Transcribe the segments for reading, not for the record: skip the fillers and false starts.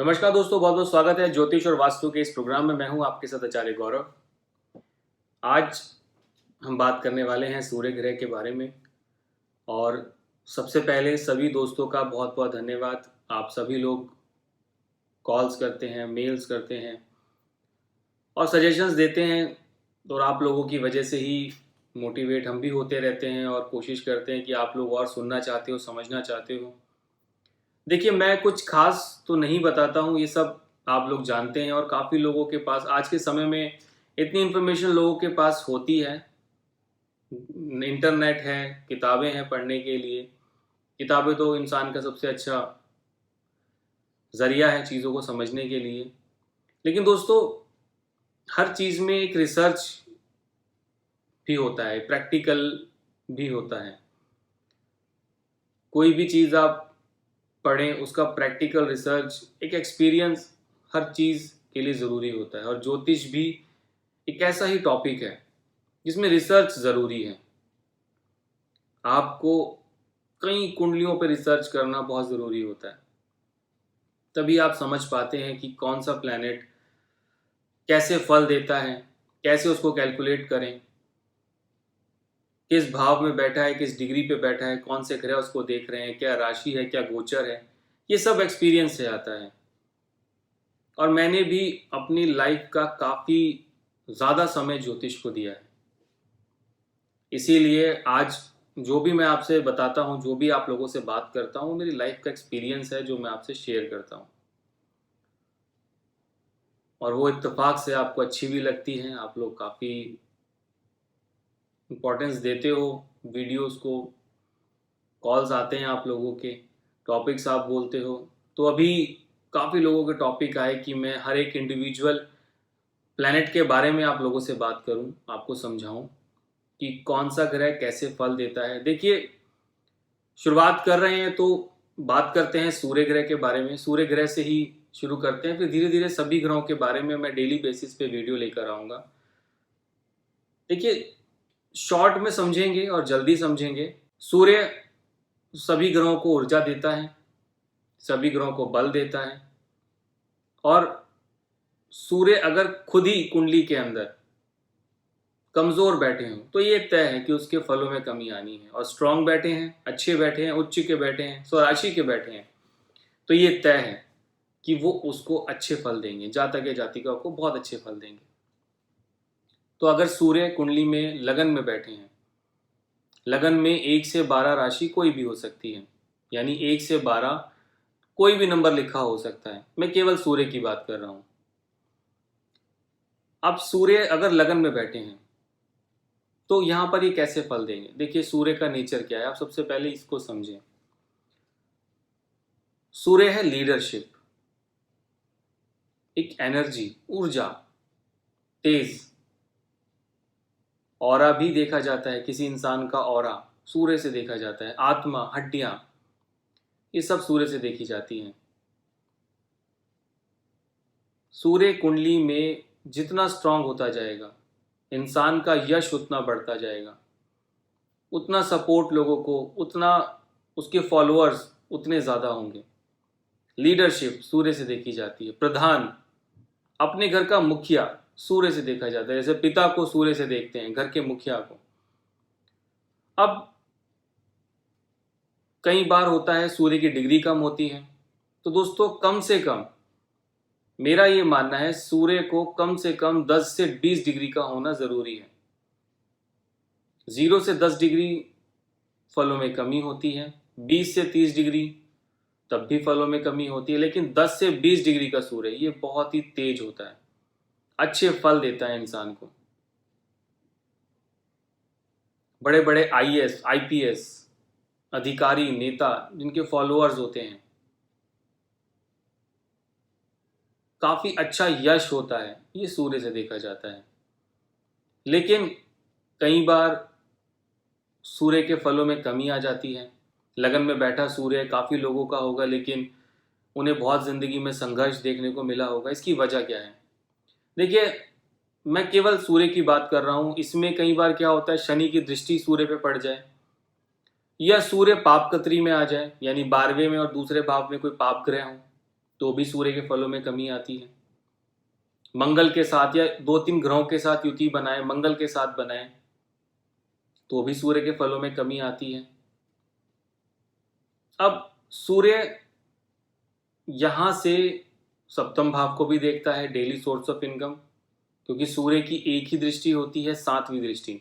नमस्कार दोस्तों, बहुत बहुत स्वागत है ज्योतिष और वास्तु के इस प्रोग्राम में। मैं हूं आपके साथ आचार्य गौरव। आज हम बात करने वाले हैं सूर्य ग्रह के बारे में। और सबसे पहले सभी दोस्तों का बहुत बहुत धन्यवाद। आप सभी लोग कॉल्स करते हैं, मेल्स करते हैं और सजेशंस देते हैं, और आप लोगों की वजह से ही मोटिवेट हम भी होते रहते हैं और कोशिश करते हैं कि आप लोग और सुनना चाहते हो, समझना चाहते हो। देखिए, मैं कुछ खास तो नहीं बताता हूँ, ये सब आप लोग जानते हैं। और काफ़ी लोगों के पास आज के समय में इतनी इन्फॉर्मेशन लोगों के पास होती है। इंटरनेट है, किताबें हैं पढ़ने के लिए। किताबें तो इंसान का सबसे अच्छा ज़रिया है चीज़ों को समझने के लिए। लेकिन दोस्तों, हर चीज़ में एक रिसर्च भी होता है, प्रैक्टिकल भी होता है। कोई भी चीज़ आप पढ़ें, उसका प्रैक्टिकल रिसर्च, एक एक्सपीरियंस हर चीज़ के लिए ज़रूरी होता है। और ज्योतिष भी एक ऐसा ही टॉपिक है जिसमें रिसर्च ज़रूरी है। आपको कई कुंडलियों पर रिसर्च करना बहुत ज़रूरी होता है, तभी आप समझ पाते हैं कि कौन सा प्लैनेट कैसे फल देता है, कैसे उसको कैलकुलेट करें, किस भाव में बैठा है, किस डिग्री पे बैठा है, कौन से ग्रह उसको देख रहे हैं, क्या राशि है, क्या गोचर है। ये सब एक्सपीरियंस से आता है। और मैंने भी अपनी लाइफ का काफ़ी ज़्यादा समय ज्योतिष को दिया है। इसीलिए आज जो भी मैं आपसे बताता हूँ, जो भी आप लोगों से बात करता हूँ, मेरी लाइफ का एक्सपीरियंस है जो मैं आपसे शेयर करता हूँ। और वो इत्तेफाक से आपको अच्छी भी लगती हैं। आप लोग काफ़ी इम्पोर्टेंस देते हो वीडियोस को, कॉल्स आते हैं आप लोगों के, टॉपिक्स आप बोलते हो। तो अभी काफ़ी लोगों के टॉपिक आए कि मैं हर एक इंडिविजुअल प्लैनेट के बारे में आप लोगों से बात करूं, आपको समझाऊं कि कौन सा ग्रह कैसे फल देता है। देखिए, शुरुआत कर रहे हैं तो बात करते हैं सूर्य ग्रह के बारे में। सूर्य ग्रह से ही शुरू करते हैं, फिर धीरे धीरे सभी ग्रहों के बारे में मैं डेली बेसिस पे वीडियो लेकर आऊँगा। देखिए, शॉर्ट में समझेंगे और जल्दी समझेंगे। सूर्य सभी ग्रहों को ऊर्जा देता है, सभी ग्रहों को बल देता है। और सूर्य अगर खुद ही कुंडली के अंदर कमज़ोर बैठे हों तो ये तय है कि उसके फलों में कमी आनी है। और स्ट्रांग बैठे हैं, अच्छे बैठे हैं, उच्च के बैठे हैं, स्वराशि के बैठे हैं, तो ये तय है कि वो उसको अच्छे फल देंगे, जातक या जातिका को बहुत अच्छे फल देंगे। तो अगर सूर्य कुंडली में लगन में बैठे हैं, लगन में 1 से 12 राशि कोई भी हो सकती है, यानी 1 से 12 कोई भी नंबर लिखा हो सकता है। मैं केवल सूर्य की बात कर रहा हूं। अब सूर्य अगर लगन में बैठे हैं तो यहां पर ये कैसे फल देंगे। देखिए, सूर्य का नेचर क्या है, आप सबसे पहले इसको समझें। सूर्य है लीडरशिप, एक एनर्जी, ऊर्जा, तेज। ऑरा भी देखा जाता है, किसी इंसान का ऑरा सूर्य से देखा जाता है। आत्मा, हड्डियां, ये सब सूर्य से देखी जाती हैं। सूर्य कुंडली में जितना स्ट्रांग होता जाएगा, इंसान का यश उतना बढ़ता जाएगा, उतना सपोर्ट लोगों को, उतना उसके फॉलोअर्स उतने ज़्यादा होंगे। लीडरशिप सूर्य से देखी जाती है। प्रधान, अपने घर का मुखिया, सूर्य से देखा जाता है। जैसे पिता को सूर्य से देखते हैं, घर के मुखिया को। अब कई बार होता है सूर्य की डिग्री कम होती है, तो दोस्तों कम से कम मेरा ये मानना है सूर्य को कम से कम 10 से 20 डिग्री का होना ज़रूरी है। 0 से 10 डिग्री फलों में कमी होती है, 20 से 30 डिग्री तब भी फलों में कमी होती है, लेकिन 10 से 20 डिग्री का सूर्य ये बहुत ही तेज होता है, अच्छे फल देता है इंसान को। बड़े बड़े आईएएस, आईपीएस अधिकारी, नेता जिनके फॉलोअर्स होते हैं, काफ़ी अच्छा यश होता है, ये सूर्य से देखा जाता है। लेकिन कई बार सूर्य के फलों में कमी आ जाती है। लगन में बैठा सूर्य काफ़ी लोगों का होगा, लेकिन उन्हें बहुत ज़िंदगी में संघर्ष देखने को मिला होगा। इसकी वजह क्या है? देखिए, मैं केवल सूर्य की बात कर रहा हूँ। इसमें कई बार क्या होता है, शनि की दृष्टि सूर्य पे पड़ जाए, या सूर्य पाप कत्री में आ जाए, यानी 12वें में और दूसरे भाव में कोई पाप ग्रह हो, तो भी सूर्य के फलों में कमी आती है। मंगल के साथ या 2-3 ग्रहों के साथ युति बनाए, मंगल के साथ बनाए, तो भी सूर्य के फलों में कमी आती है। अब सूर्य यहां से सप्तम भाव को भी देखता है, डेली सोर्स ऑफ इनकम, क्योंकि सूर्य की एक ही दृष्टि होती है, 7वीं दृष्टि।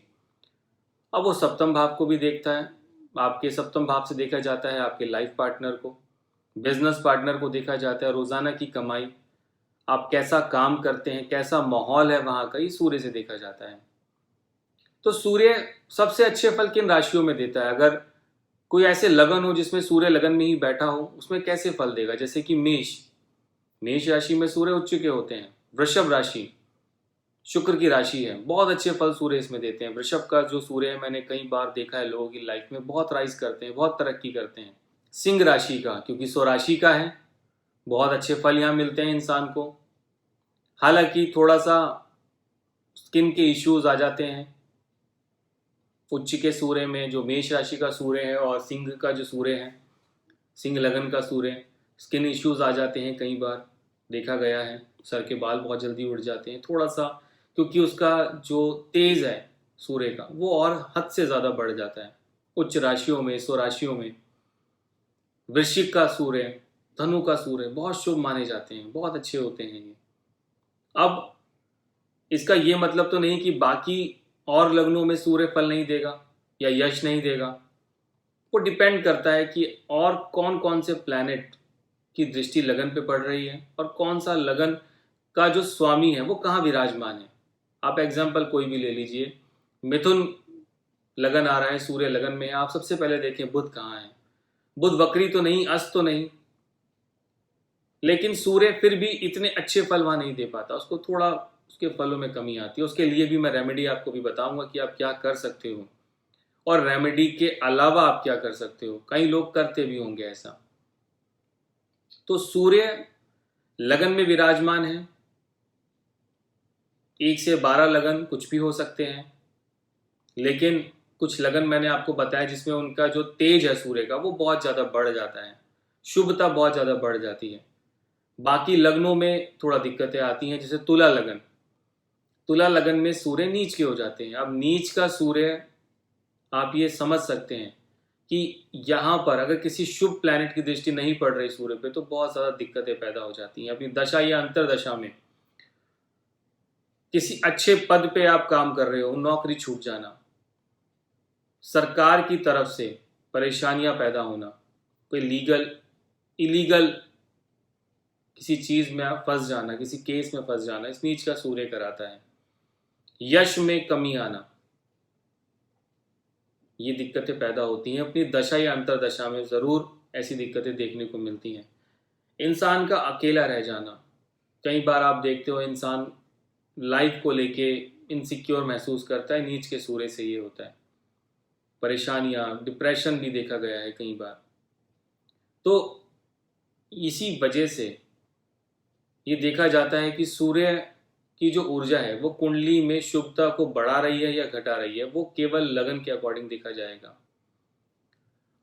अब वो सप्तम भाव को भी देखता है। आपके सप्तम भाव से देखा जाता है आपके लाइफ पार्टनर को, बिजनेस पार्टनर को देखा जाता है, रोजाना की कमाई, आप कैसा काम करते हैं, कैसा माहौल है वहां का, ये सूर्य से देखा जाता है। तो सूर्य सबसे अच्छे फल किन राशियों में देता है? अगर कोई ऐसे लगन हो जिसमें सूर्य लगन में ही बैठा हो, उसमें कैसे फल देगा? जैसे कि मेष राशि में सूर्य उच्च के होते हैं। वृषभ राशि शुक्र की राशि है, बहुत अच्छे फल सूर्य इसमें देते हैं। वृषभ का जो सूर्य है, मैंने कई बार देखा है लोगों की लाइफ में बहुत राइज करते हैं, बहुत तरक्की करते हैं। सिंह राशि का, क्योंकि स्वराशि का है, बहुत अच्छे फल यहाँ मिलते हैं इंसान को। हालांकि थोड़ा सा स्किन के इश्यूज आ जाते हैं उच्च के सूर्य में। जो मेष राशि का सूर्य है और सिंह का जो सूर्य है, सिंह लगन का सूर्य, स्किन इश्यूज आ जाते हैं, कई बार देखा गया है। सर के बाल बहुत जल्दी उड़ जाते हैं थोड़ा सा, क्योंकि उसका जो तेज है सूर्य का वो और हद से ज़्यादा बढ़ जाता है उच्च राशियों में, स्वराशियों में। वृश्चिक का सूर्य, धनु का सूर्य बहुत शुभ माने जाते हैं, बहुत अच्छे होते हैं ये। अब इसका ये मतलब तो नहीं कि बाकी और लग्नों में सूर्य फल नहीं देगा या यश नहीं देगा। वो डिपेंड करता है कि और कौन कौन से प्लैनेट की दृष्टि लगन पे पड़ रही है और कौन सा लगन का जो स्वामी है वो कहाँ विराजमान है। आप एग्जाम्पल कोई भी ले लीजिए, मिथुन लगन आ रहा है, सूर्य लगन में, आप सबसे पहले देखें बुध कहाँ है। बुध वक्री तो नहीं, अस्त तो नहीं, लेकिन सूर्य फिर भी इतने अच्छे फल वहां नहीं दे पाता, उसको थोड़ा उसके फलों में कमी आती है। उसके लिए भी मैं रेमेडी आपको भी बताऊंगा कि आप क्या कर सकते हो, और रेमेडी के अलावा आप क्या कर सकते हो। कई लोग करते भी होंगे ऐसा। तो सूर्य लगन में विराजमान है, 1 से 12 लगन कुछ भी हो सकते हैं, लेकिन कुछ लगन मैंने आपको बताया जिसमें उनका जो तेज है सूर्य का वो बहुत ज़्यादा बढ़ जाता है, शुभता बहुत ज़्यादा बढ़ जाती है। बाकी लग्नों में थोड़ा दिक्कतें आती हैं, जैसे तुला लगन, तुला लगन में सूर्य नीच के हो जाते हैं। अब नीच का सूर्य आप ये समझ सकते हैं कि यहाँ पर अगर किसी शुभ प्लैनेट की दृष्टि नहीं पड़ रही सूर्य पे तो बहुत ज़्यादा दिक्कतें पैदा हो जाती हैं। अपनी दशा या अंतरदशा में किसी अच्छे पद पे आप काम कर रहे हो, नौकरी छूट जाना, सरकार की तरफ से परेशानियां पैदा होना, कोई लीगल इलीगल किसी चीज में आप फंस जाना, किसी केस में फंस जाना, इस नीच का सूर्य कराता है। यश में कमी आना, ये दिक्कतें पैदा होती हैं। अपनी दशा या अंतरदशा में ज़रूर ऐसी दिक्कतें देखने को मिलती हैं। इंसान का अकेला रह जाना, कई बार आप देखते हो इंसान लाइफ को लेके इनसिक्योर महसूस करता है, नीच के सूर्य से ये होता है। परेशानियां, डिप्रेशन भी देखा गया है कई बार। तो इसी वजह से ये देखा जाता है कि सूर्य की जो ऊर्जा है वो कुंडली में शुभता को बढ़ा रही है या घटा रही है, वो केवल लगन के अकॉर्डिंग देखा जाएगा।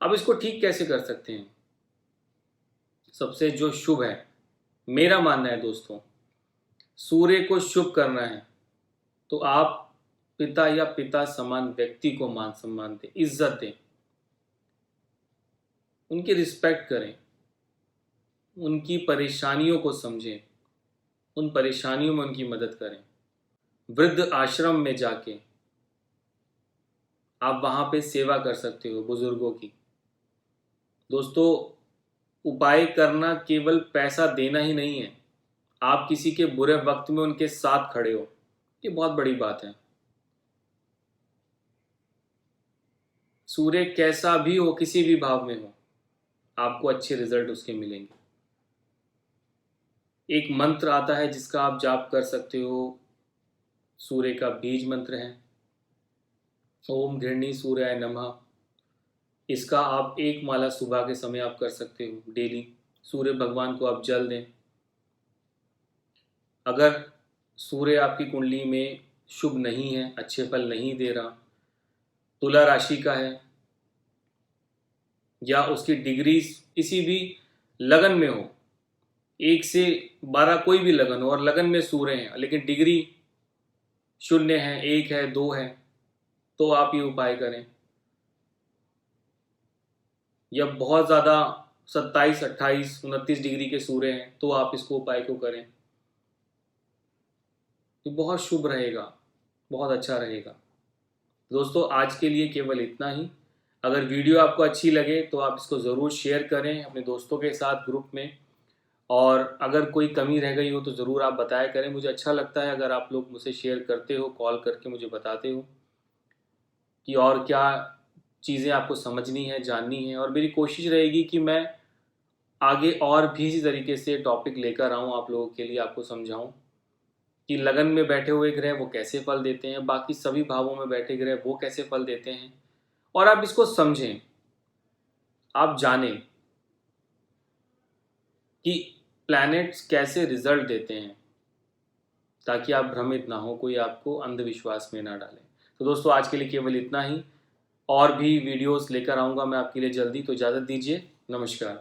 अब इसको ठीक कैसे कर सकते हैं? सबसे जो शुभ है, मेरा मानना है दोस्तों, सूर्य को शुभ करना है तो आप पिता या पिता समान व्यक्ति को मान सम्मान दें, इज्जत दें, उनकी रिस्पेक्ट करें, उनकी परेशानियों को समझें, उन परेशानियों में उनकी मदद करें। वृद्ध आश्रम में जाके आप वहाँ पे सेवा कर सकते हो बुजुर्गों की। दोस्तों, उपाय करना केवल पैसा देना ही नहीं है, आप किसी के बुरे वक्त में उनके साथ खड़े हो, ये बहुत बड़ी बात है। सूर्य कैसा भी हो, किसी भी भाव में हो, आपको अच्छे रिजल्ट उसके मिलेंगे। एक मंत्र आता है जिसका आप जाप कर सकते हो, सूर्य का बीज मंत्र है, ओम घृणी सूर्याय नमः। इसका आप एक माला सुबह के समय आप कर सकते हो डेली। सूर्य भगवान को आप जल दें। अगर सूर्य आपकी कुंडली में शुभ नहीं है, अच्छे फल नहीं दे रहा, तुला राशि का है या उसकी डिग्री किसी भी लगन में हो, 1 से 12 कोई भी लगन हो और लगन में सूर्य हैं लेकिन डिग्री 0 है, 1 है, 2 है, तो आप ये उपाय करें। या बहुत ज़्यादा 27, 28, 29 डिग्री के सूर्य हैं तो आप इसको उपाय को करें। ये बहुत शुभ रहेगा, बहुत अच्छा रहेगा। दोस्तों आज के लिए केवल इतना ही। अगर वीडियो आपको अच्छी लगे तो आप इसको ज़रूर शेयर करें अपने दोस्तों के साथ ग्रुप में, और अगर कोई कमी रह गई हो तो ज़रूर आप बताया करें। मुझे अच्छा लगता है अगर आप लोग मुझसे शेयर करते हो, कॉल करके मुझे बताते हो कि और क्या चीज़ें आपको समझनी है, जाननी है। और मेरी कोशिश रहेगी कि मैं आगे और भी इसी तरीके से टॉपिक लेकर आऊँ आप लोगों के लिए, आपको समझाऊँ कि लगन में बैठे हुए ग्रह वो कैसे फल देते हैं, बाकी सभी भावों में बैठे ग्रह वो कैसे फल देते हैं, और आप इसको समझें, आप जानें कि प्लैनेट्स कैसे रिजल्ट देते हैं, ताकि आप भ्रमित ना हो, कोई आपको अंधविश्वास में ना डाले। तो दोस्तों आज के लिए केवल इतना ही। और भी वीडियोस लेकर आऊँगा मैं आपके लिए जल्दी, तो इजाज़त दीजिए। नमस्कार।